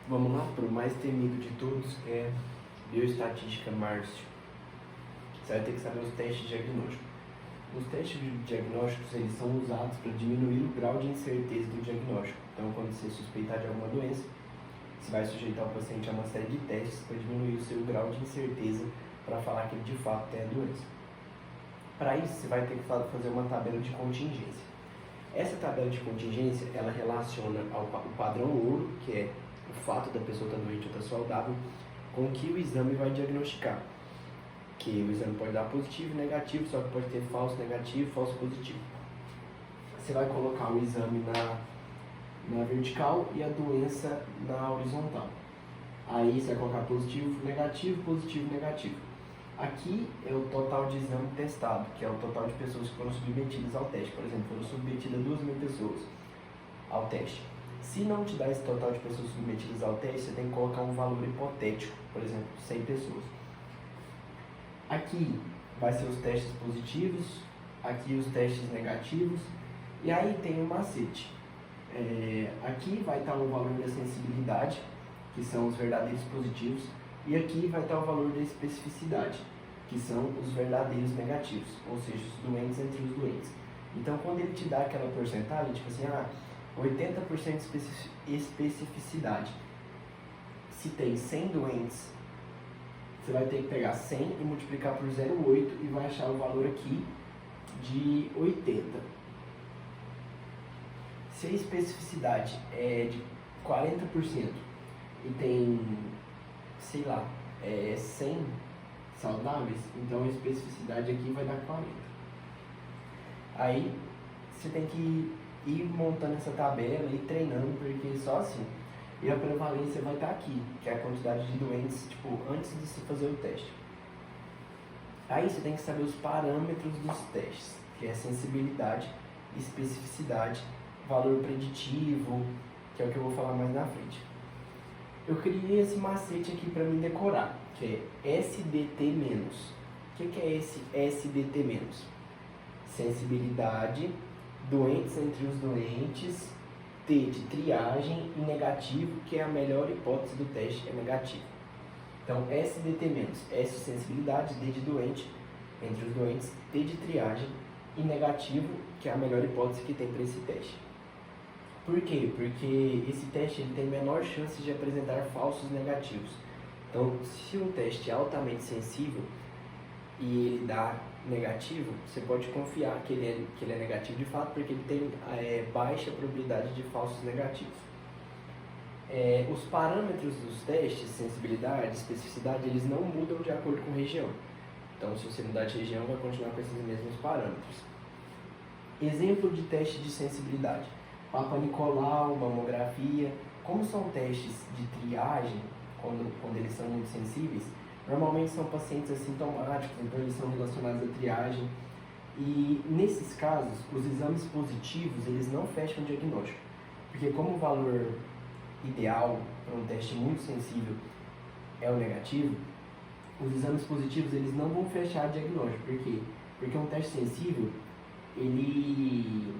Vamos lá para o mais temido de todos, que é bioestatística Márcio. Você vai ter que saber os testes diagnósticos. Os testes diagnósticos eles são usados para diminuir o grau de incerteza do diagnóstico. Então, quando você suspeitar de alguma doença, você vai sujeitar o paciente a uma série de testes para diminuir o seu grau de incerteza para falar que ele de fato tem a doença. Para isso, você vai ter que fazer uma tabela de contingência. Essa tabela de contingência, ela relaciona o padrão ouro, que é o fato da pessoa estar doente ou estar saudável, com o que o exame vai diagnosticar. Que o exame pode dar positivo e negativo, só que pode ter falso negativo, falso positivo. Você vai colocar o exame na vertical e a doença na horizontal. Aí você vai colocar positivo, negativo. Aqui é o total de exame testado, que é o total de pessoas que foram submetidas ao teste. Por exemplo, foram submetidas 2.000 pessoas ao teste. Se não te dá esse total de pessoas submetidas ao teste, você tem que colocar um valor hipotético, por exemplo, 100 pessoas. Aqui vai ser os testes positivos, aqui os testes negativos, e aí tem um macete. Aqui vai estar o valor da sensibilidade, que são os verdadeiros positivos, e aqui vai estar o valor da especificidade, que são os verdadeiros negativos, ou seja, os doentes entre os doentes. Então, quando ele te dá aquela porcentagem, tipo assim, 80% de especificidade, se tem 100 doentes, você vai ter que pegar 100 e multiplicar por 0,8 e vai achar o valor aqui de 80. Se a especificidade é de 40% e tem, 100 saudáveis, então a especificidade aqui vai dar 40. Aí você tem que ir montando essa tabela e treinando, porque só assim. E a prevalência vai estar aqui, que é a quantidade de doentes, antes de se fazer o teste. Aí você tem que saber os parâmetros dos testes, que é sensibilidade, especificidade, valor preditivo, que é o que eu vou falar mais na frente. Eu criei esse macete aqui para mim decorar, que é SDT-. O que é esse SDT-? Sensibilidade, doentes entre os doentes, T de triagem e negativo, que é a melhor hipótese do teste, é negativo. Então, SDT-, S de sensibilidade, D de doente, entre os doentes, T de triagem e negativo, que é a melhor hipótese que tem para esse teste. Por quê? Porque esse teste ele tem menor chance de apresentar falsos negativos. Então, se um teste é altamente sensível e ele dá negativo, você pode confiar que ele é negativo de fato, porque ele tem baixa probabilidade de falsos negativos. Os parâmetros dos testes, sensibilidade, especificidade, eles não mudam de acordo com região. Então, se você mudar de região, vai continuar com esses mesmos parâmetros. Exemplo de teste de sensibilidade: Papa Nicolau, mamografia. Como são testes de triagem, quando eles são muito sensíveis, normalmente são pacientes assintomáticos, então eles são relacionados à triagem. E nesses casos, os exames positivos, eles não fecham o diagnóstico. Porque como o valor ideal para um teste muito sensível é o negativo, os exames positivos, eles não vão fechar o diagnóstico. Por quê? Porque um teste sensível, ele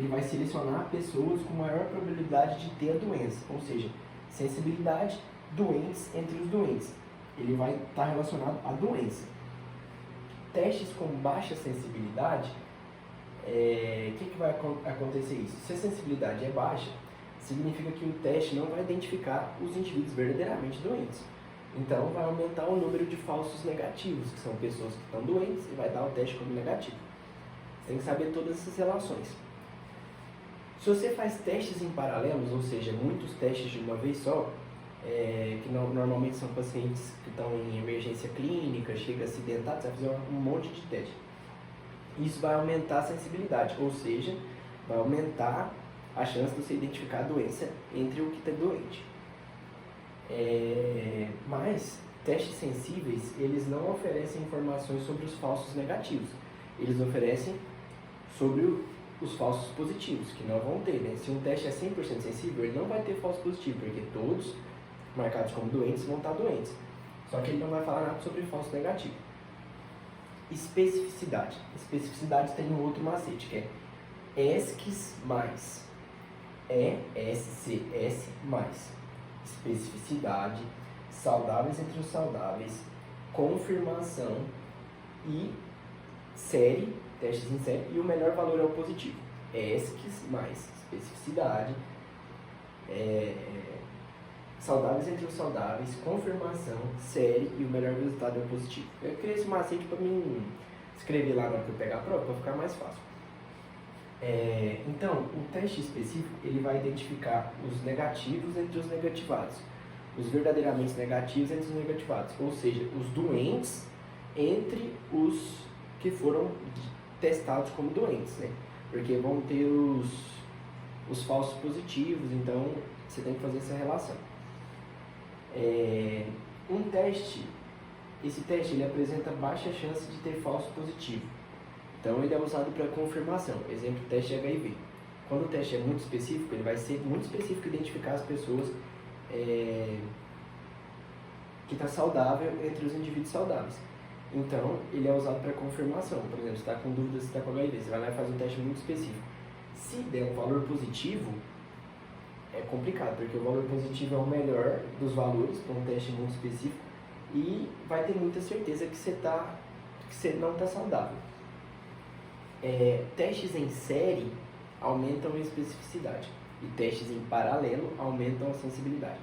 vai selecionar pessoas com maior probabilidade de ter a doença. Ou seja, sensibilidade, doentes entre os doentes. Ele vai estar relacionado à doença. Testes com baixa sensibilidade, que vai acontecer isso? Se a sensibilidade é baixa, significa que o teste não vai identificar os indivíduos verdadeiramente doentes. Então, vai aumentar o número de falsos negativos, que são pessoas que estão doentes, e vai dar o teste como negativo. Você tem que saber todas essas relações. Se você faz testes em paralelos, ou seja, muitos testes de uma vez só, que normalmente são pacientes que estão em emergência clínica, chega acidentado, você vai fazer um monte de teste. Isso vai aumentar a sensibilidade, ou seja, vai aumentar a chance de você identificar a doença entre o que está doente. Mas testes sensíveis, eles não oferecem informações sobre os falsos negativos. Eles oferecem sobre os falsos positivos, que não vão ter, né? Se um teste é 100% sensível, ele não vai ter falso positivo, porque todos marcados como doentes vão estar doentes. Só que ele não vai falar nada sobre falso negativo. Especificidade. Especificidade tem um outro macete, que é ESCS+. ESCS+. especificidade, saudáveis entre os saudáveis, confirmação e série, testes em série, e o melhor valor é o positivo. ESCs mais especificidade, saudáveis entre os saudáveis, confirmação, série e o melhor resultado é o positivo. Eu criei esse macete para mim escrever lá na hora que eu pegar a prova, para ficar mais fácil. Então, o teste específico ele vai identificar os negativos entre os negativados, os verdadeiramente negativos entre os negativados, ou seja, os doentes entre os que foram testados como doentes, né? Porque vão ter os falsos positivos, então você tem que fazer essa relação. Esse teste ele apresenta baixa chance de ter falso positivo. Então ele é usado para confirmação, exemplo, teste HIV. Quando o teste é muito específico, ele vai ser muito específico identificar as pessoas que está saudável entre os indivíduos saudáveis. Então ele é usado para confirmação. Por exemplo, você está com dúvida se está com HIV, você vai lá e faz um teste muito específico. Se der um valor positivo, é complicado, porque o valor positivo é o melhor dos valores para um teste muito específico e vai ter muita certeza que você não está saudável. Testes em série aumentam a especificidade e testes em paralelo aumentam a sensibilidade.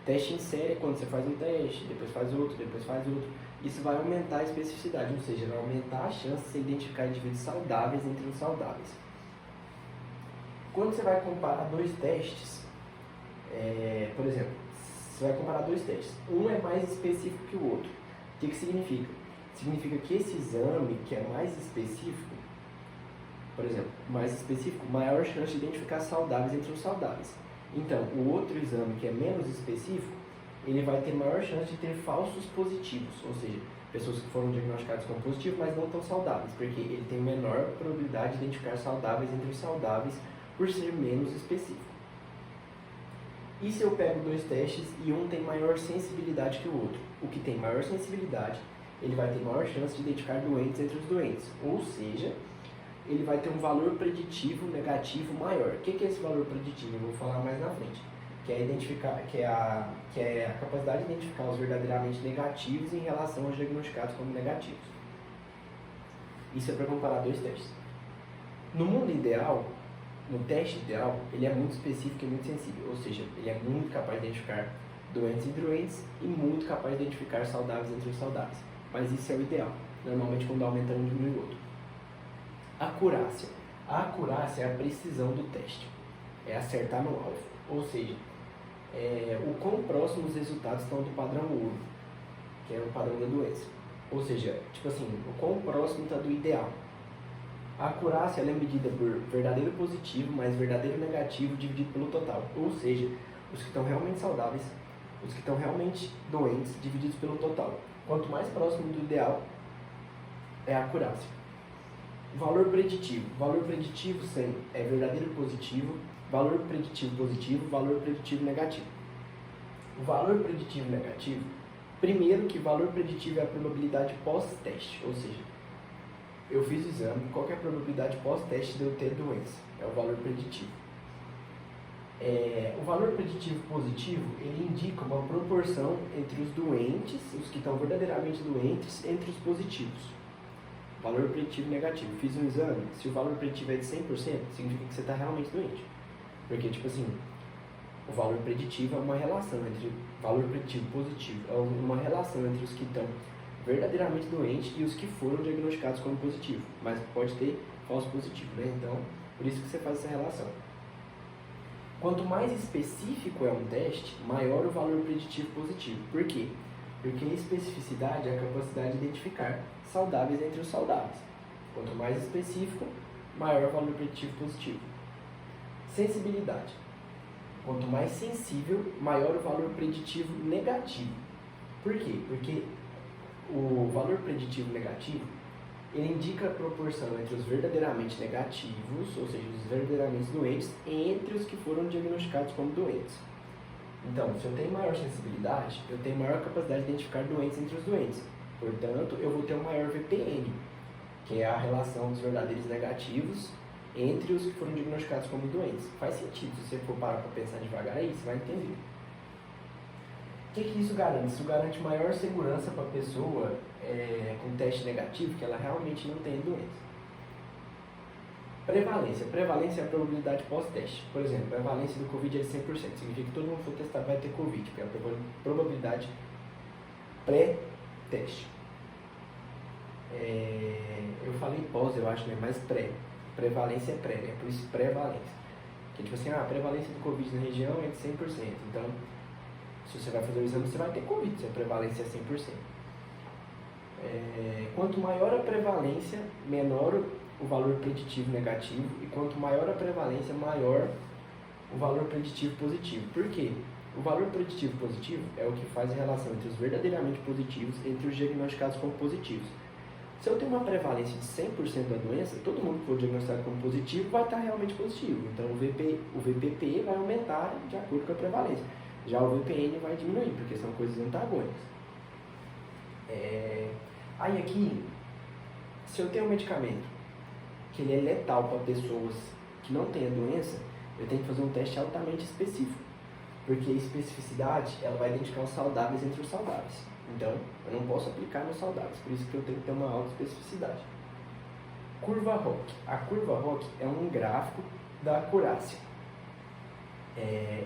Teste em série é quando você faz um teste, depois faz outro, depois faz outro. Isso vai aumentar a especificidade, ou seja, vai aumentar a chance de você identificar indivíduos saudáveis entre os saudáveis. Quando você vai comparar dois testes, por exemplo, você vai comparar dois testes. Um é mais específico que o outro. O que significa? Significa que esse exame que é mais específico, por exemplo, mais específico, maior chance de identificar saudáveis entre os saudáveis. Então, o outro exame que é menos específico, ele vai ter maior chance de ter falsos positivos, ou seja, pessoas que foram diagnosticadas como positivos, mas não tão saudáveis, porque ele tem menor probabilidade de identificar saudáveis entre os saudáveis por ser menos específico. E se eu pego dois testes e um tem maior sensibilidade que o outro? O que tem maior sensibilidade, ele vai ter maior chance de identificar doentes entre os doentes, ou seja, ele vai ter um valor preditivo negativo maior. O que é esse valor preditivo? Eu vou falar mais na frente. Que é a capacidade de identificar os verdadeiramente negativos em relação aos diagnosticados como negativos. Isso é para comparar dois testes. No mundo ideal, no teste ideal, ele é muito específico e muito sensível, ou seja, ele é muito capaz de identificar doentes entre doentes e muito capaz de identificar saudáveis entre os saudáveis. Mas isso é o ideal. Normalmente, quando aumenta um, diminui o outro. Acurácia. A acurácia é a precisão do teste. É acertar no alvo. Ou seja, o quão próximo os resultados estão do padrão ouro, que é o padrão da doença. Ou seja, tipo assim, o quão próximo está do ideal. A acurácia ela é medida por verdadeiro positivo mais verdadeiro negativo dividido pelo total. Ou seja, os que estão realmente saudáveis, os que estão realmente doentes divididos pelo total. Quanto mais próximo do ideal é a acurácia. Valor preditivo. Valor preditivo é verdadeiro positivo, valor preditivo positivo, valor preditivo negativo. O valor preditivo negativo, primeiro que valor preditivo é a probabilidade pós-teste, ou seja, eu fiz o exame, qual que é a probabilidade pós-teste de eu ter doença? É o valor preditivo. O valor preditivo positivo, ele indica uma proporção entre os doentes, os que estão verdadeiramente doentes, entre os positivos. Valor preditivo negativo. Fiz um exame, se o valor preditivo é de 100%, significa que você está realmente doente. Porque, tipo assim, o valor preditivo é uma relação entre valor preditivo positivo, é uma relação entre os que estão verdadeiramente doentes e os que foram diagnosticados como positivo. Mas pode ter falso positivo, né? Então, por isso que você faz essa relação. Quanto mais específico é um teste, maior o valor preditivo positivo. Por quê? Porque especificidade é a capacidade de identificar saudáveis entre os saudáveis. Quanto mais específico, maior o valor preditivo positivo. Sensibilidade. Quanto mais sensível, maior o valor preditivo negativo. Por quê? Porque o valor preditivo negativo, ele indica a proporção entre os verdadeiramente negativos, ou seja, os verdadeiramente doentes, entre os que foram diagnosticados como doentes. Então, se eu tenho maior sensibilidade, eu tenho maior capacidade de identificar doentes entre os doentes. Portanto, eu vou ter um maior VPN, que é a relação dos verdadeiros negativos entre os que foram diagnosticados como doentes. Faz sentido, se você for parar para pensar devagar aí, você vai entender. que isso garante? Isso garante maior segurança para a pessoa com teste negativo, que ela realmente não tem doença. Prevalência. Prevalência é a probabilidade pós-teste. Por exemplo, a prevalência do Covid é de 100%. Significa que todo mundo que for testado vai ter Covid, porque é a probabilidade pré-teste. Eu falei pós, eu acho, né? Mas pré. Prevalência é pré, né? Por isso prevalência. Que tipo assim, a prevalência do Covid na região é de 100%. Então, se você vai fazer o exame, você vai ter Covid, se a prevalência é 100%. Quanto maior a prevalência, menor o valor preditivo negativo, e quanto maior a prevalência, maior o valor preditivo positivo. Por quê? O valor preditivo positivo é o que faz a relação entre os verdadeiramente positivos e entre os diagnosticados como positivos. Se eu tenho uma prevalência de 100% da doença, todo mundo que for diagnosticado como positivo vai estar realmente positivo. Então o VPP vai aumentar de acordo com a prevalência. Já o VPN vai diminuir, porque são coisas antagônicas. Aí aqui, se eu tenho um medicamento que ele é letal para pessoas que não têm a doença, eu tenho que fazer um teste altamente específico. Porque a especificidade, ela vai identificar os saudáveis entre os saudáveis. Então, eu não posso aplicar nos saudáveis, por isso que eu tenho que ter uma alta especificidade. Curva ROC. A curva ROC é um gráfico da acurácia.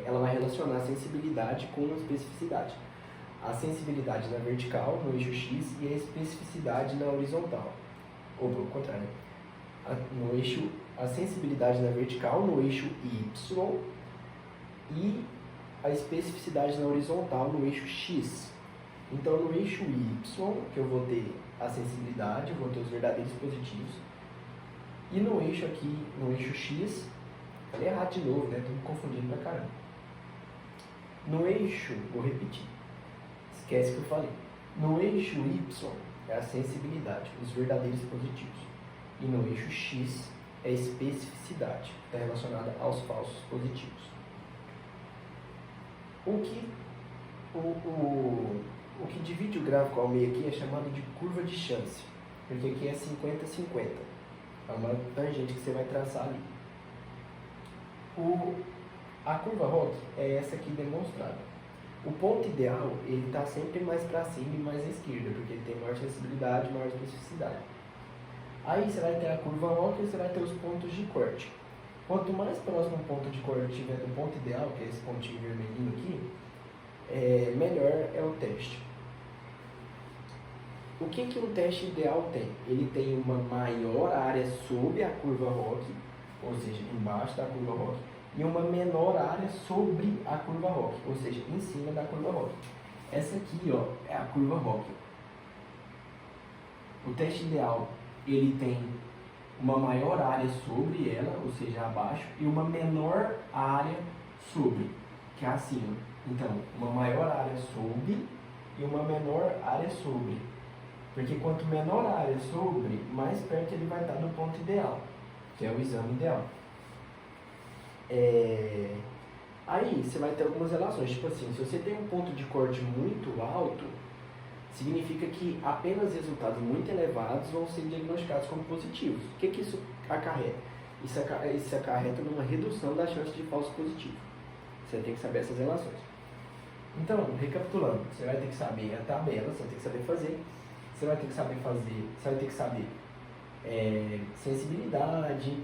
Ela vai relacionar a sensibilidade com a especificidade. A sensibilidade na vertical, no eixo X, e a especificidade na horizontal. Ou pelo contrário, a sensibilidade na vertical, no eixo Y, e a especificidade na horizontal, no eixo X. Então, no eixo Y, que eu vou ter a sensibilidade, eu vou ter os verdadeiros positivos. E no eixo aqui, no eixo X, falei errado de novo, né? Tô me confundindo pra caramba. No eixo, vou repetir, esquece que eu falei. No eixo Y é a sensibilidade, os verdadeiros positivos. E no eixo X é a especificidade, que está relacionada aos falsos positivos. O que divide o gráfico ao meio aqui é chamado de curva de chance, porque aqui é 50-50. É uma tangente que você vai traçar ali. A curva ROC é essa aqui demonstrada. O ponto ideal, ele está sempre mais para cima e mais à esquerda, porque ele tem maior sensibilidade e maior especificidade. Aí você vai ter a curva ROC e você vai ter os pontos de corte. Quanto mais próximo o ponto de corte tiver do ponto ideal, que é esse pontinho vermelhinho aqui, melhor é o teste. O que um teste ideal tem? Ele tem uma maior área sob a curva ROC, ou seja, embaixo da curva ROC, e uma menor área sobre a curva ROC, ou seja, em cima da curva ROC. Essa aqui, ó, é a curva ROC. O teste ideal, ele tem uma maior área sobre ela, ou seja, abaixo, e uma menor área sobre, que é acima. Então, uma maior área sobre e uma menor área sobre. Porque quanto menor a área sobre, mais perto ele vai estar do ponto ideal, que é o exame ideal. Aí você vai ter algumas relações, tipo assim, se você tem um ponto de corte muito alto, significa que apenas resultados muito elevados vão ser diagnosticados como positivos. O que isso acarreta? Isso acarreta numa redução da chance de falso positivo. Você tem que saber essas relações. Então, recapitulando, você vai ter que saber a tabela, você vai ter que saber fazer, você vai ter que saber sensibilidade,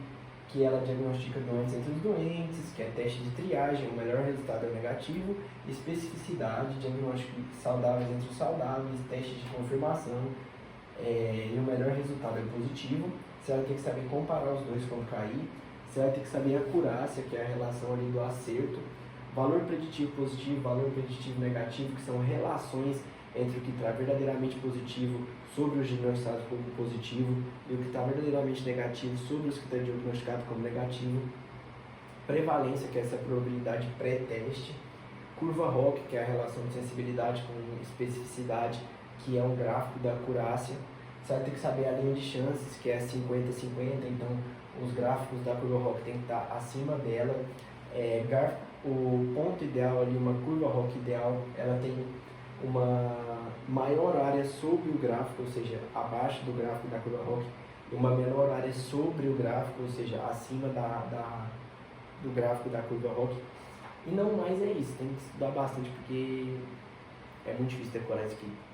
que ela diagnostica doenças entre os doentes, que é teste de triagem, o melhor resultado é o negativo, especificidade, diagnóstico saudáveis entre os saudáveis, teste de confirmação, e o melhor resultado é positivo. Você vai ter que saber comparar os dois quando cair, você vai ter que saber a acurácia, que é a relação ali do acerto, valor preditivo positivo, valor preditivo negativo, que são relações entre o que está verdadeiramente positivo sobre os diagnosticados como positivo e o que está verdadeiramente negativo sobre os que estão diagnosticados como negativo. Prevalência, que é essa probabilidade pré-teste. Curva ROC, que é a relação de sensibilidade com especificidade, que é um gráfico da acurácia. Você vai ter que saber a linha de chances, que é 50-50, então os gráficos da curva ROC tem que estar acima dela. O ponto ideal ali, uma curva ROC ideal, ela tem uma maior área sobre o gráfico, ou seja, abaixo do gráfico da curva ROC, e uma menor área sobre o gráfico, ou seja, acima do gráfico da curva ROC. E não mais é isso, tem que estudar bastante, porque É muito difícil decorar isso aqui.